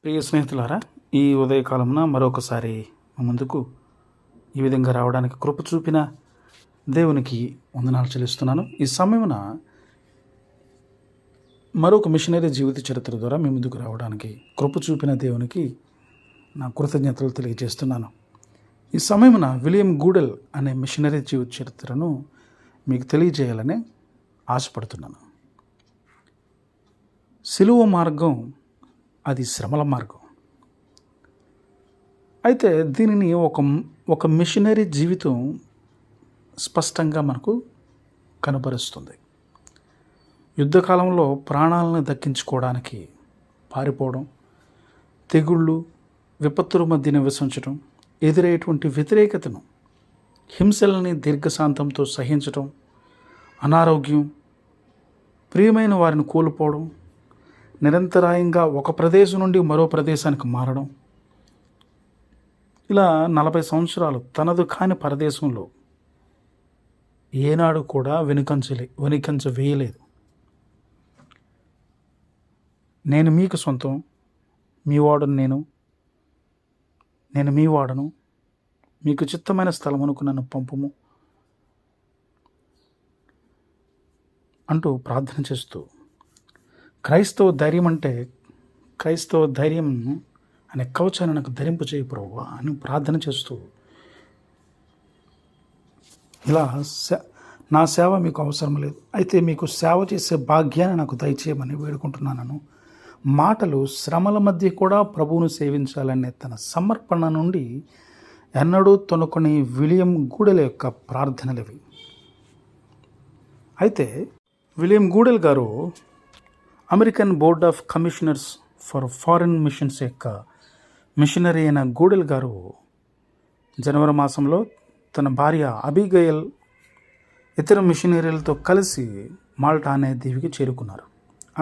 ప్రియ స్నేహితులారా, ఈ ఉదయకాలమున మరొకసారి మీ ముందుకు ఈ విధంగా రావడానికి కృప చూపిన దేవునికి వందనాలు చెల్లిస్తున్నాను. ఈ సమయమున మరొక మిషనరీ జీవిత చరిత్ర ద్వారా మీ ముందుకు రావడానికి కృప చూపిన దేవునికి నా కృతజ్ఞతలు తెలియజేస్తున్నాను. ఈ సమయమున విలియం గూడెల్ అనే మిషనరీ జీవిత చరిత్రను మీకు తెలియజేయాలని ఆశపడుతున్నాను. సిలువ మార్గం అది శ్రమల మార్గం. అయితే దీనిని ఒక మిషనరీ జీవితం స్పష్టంగా మనకు కనబరుస్తుంది. యుద్ధకాలంలో ప్రాణాలను దక్కించుకోవడానికి పారిపోవడం, తెగుళ్ళు, విపత్తుల మధ్య నివసించడం, ఎదురయ్యేటువంటి వ్యతిరేకతను, హింసలని దీర్ఘశాంతంతో సహించడం, అనారోగ్యం, ప్రియమైన వారిని కోల్పోవడం, నిరంతరాయంగా ఒక ప్రదేశం నుండి మరో ప్రదేశానికి మారడం, ఇలా 40 సంవత్సరాలు తనదు కాని పరదేశంలో ఏనాడు కూడా వెనుకంచ వేయలేదు. నేను మీకు సొంతం, మీ వాడను నేను మీ వాడను, మీకు చిత్తమైన స్థలమునకు నన్ను పంపుము అంటూ ప్రార్థన చేస్తూ, క్రైస్తవ ధైర్యం అనే కవచాన్ని నాకు ధరింపు చేయి ప్రభువా అని ప్రార్థన చేస్తూ, ఇలా నా సేవ మీకు అవసరం లేదు, అయితే మీకు సేవ చేసే భాగ్యాన్ని నాకు దయచేయమని వేడుకుంటున్నాను. మాటలు శ్రమల మధ్య కూడా ప్రభువును సేవించాలనే తన సమర్పణ నుండి ఎన్నడూ తొనుకొని విలియం గూడెల్ యొక్క ప్రార్థనలవి. అయితే విలియం గూడెల్ గారు American board of commissioners for foreign machines యొక్క మిషనరీ అయిన గూడెల్ గారు జనవరి మాసంలో తన భార్య అబిగయల్ ఇతర మిషనరీలతో కలిసి మాల్టా అనే దీవికి చేరుకున్నారు.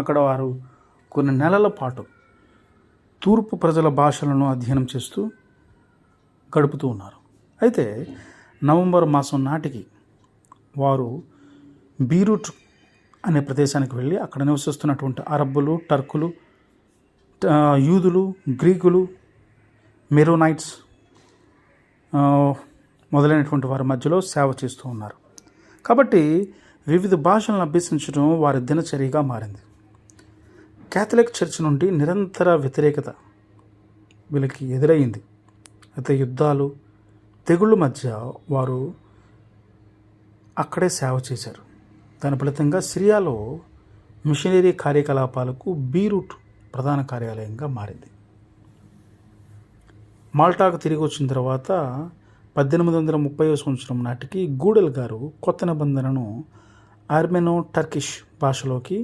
అక్కడ వారు కొన్ని నెలల పాటు తూర్పు ప్రజల భాషలను అధ్యయనం చేస్తూ గడుపుతూ ఉన్నారు. అయితే నవంబర్ మాసం నాటికి వారు బీరూట్ అనే ప్రదేశానికి వెళ్ళి అక్కడ నివసిస్తున్నటువంటి అరబ్బులు, టర్కులు, యూదులు, గ్రీకులు, మెరోనైట్స్ మొదలైనటువంటి వారి మధ్యలో సేవ చేస్తూ ఉన్నారు. కాబట్టి వివిధ భాషలను అభ్యసించడం వారి దినచర్యగా మారింది. క్యాథలిక్ చర్చ్ నుండి నిరంతర వ్యతిరేకత వీళ్ళకి ఎదురయ్యింది. అయితే యుద్ధాలు, తెగుళ్ళ మధ్య వారు అక్కడే సేవ చేశారు. దాని ఫలితంగా సిరియాలో మిషనరీ కార్యకలాపాలకు బీరూట్ ప్రధాన కార్యాలయంగా మారింది. మాల్టాకు తిరిగి వచ్చిన తర్వాత 1830 సంవత్సరం నాటికి గూడెల్ గారు కొత్త నిబంధనను ఆర్మెనో టర్కిష్ భాషలోకి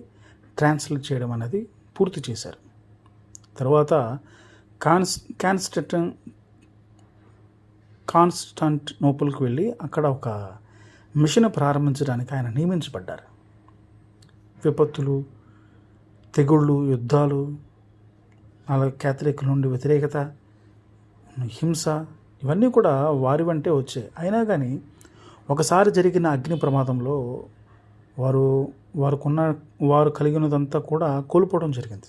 ట్రాన్స్లేట్ చేయడం అనేది పూర్తి చేశారు. తర్వాత కాన్స్టాంటినోపుల్కి వెళ్ళి అక్కడ ఒక మిషన్ ప్రారంభించడానికి ఆయన నియమించబడ్డారు. విపత్తులు, తెగుళ్ళు, యుద్ధాలు, అలాగే క్యాథలిక్ నుండి వ్యతిరేకత, హింస ఇవన్నీ కూడా వారి వెంటే వచ్చాయి. అయినా కానీ ఒకసారి జరిగిన అగ్ని ప్రమాదంలో వారు కలిగినదంతా కూడా కోల్పోవడం జరిగింది.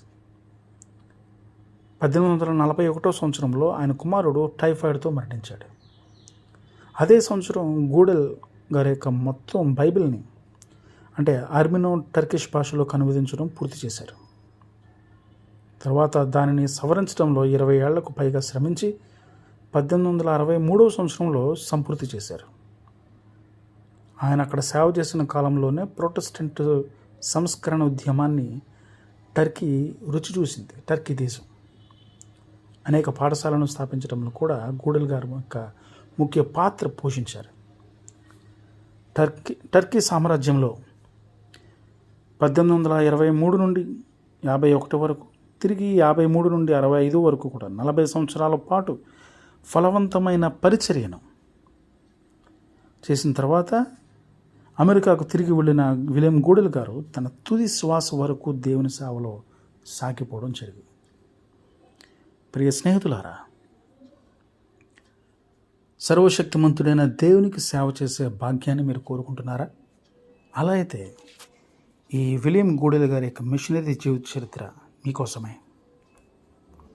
1841 సంవత్సరంలో ఆయన కుమారుడు టైఫాయిడ్తో మరణించాడు. అదే సంవత్సరం గూడెల్ గారి యొక్క మొత్తం బైబిల్ని అంటే ఆర్మెనో టర్కిష్ భాషలోకి అనువదించడం పూర్తి చేశారు. తర్వాత దానిని సవరించడంలో 20 ఏళ్లకు పైగా శ్రమించి 1863 సంవత్సరంలో సంపూర్తి చేశారు. ఆయన అక్కడ సేవ చేసిన కాలంలోనే ప్రొటెస్టెంట్ సంస్కరణ ఉద్యమాన్ని టర్కీ రుచి చూసింది. టర్కీ దేశం అనేక పాఠశాలను స్థాపించడంలో కూడా గూడెల్ గారు యొక్క ముఖ్య పాత్ర పోషించారు. టర్కీ సామ్రాజ్యంలో 1823 నుండి 51 వరకు, తిరిగి 53 నుండి 65 వరకు కూడా 40 సంవత్సరాల పాటు ఫలవంతమైన పరిచర్యను చేసిన తర్వాత అమెరికాకు తిరిగి వెళ్ళిన విలియం గూడెల్ గారు తన తుది శ్వాస వరకు దేవుని సేవలో సాగిపోవడం జరిగింది. ప్రియ స్నేహితులారా, సర్వశక్తిమంతుడైన దేవునికి సేవ చేసే భాగ్యాన్ని మీరు కోరుకుంటున్నారా? అలా అయితే ఈ విలియం గూడెల్ గారి యొక్క మిషనరీ జీవిత చరిత్ర మీకోసమే.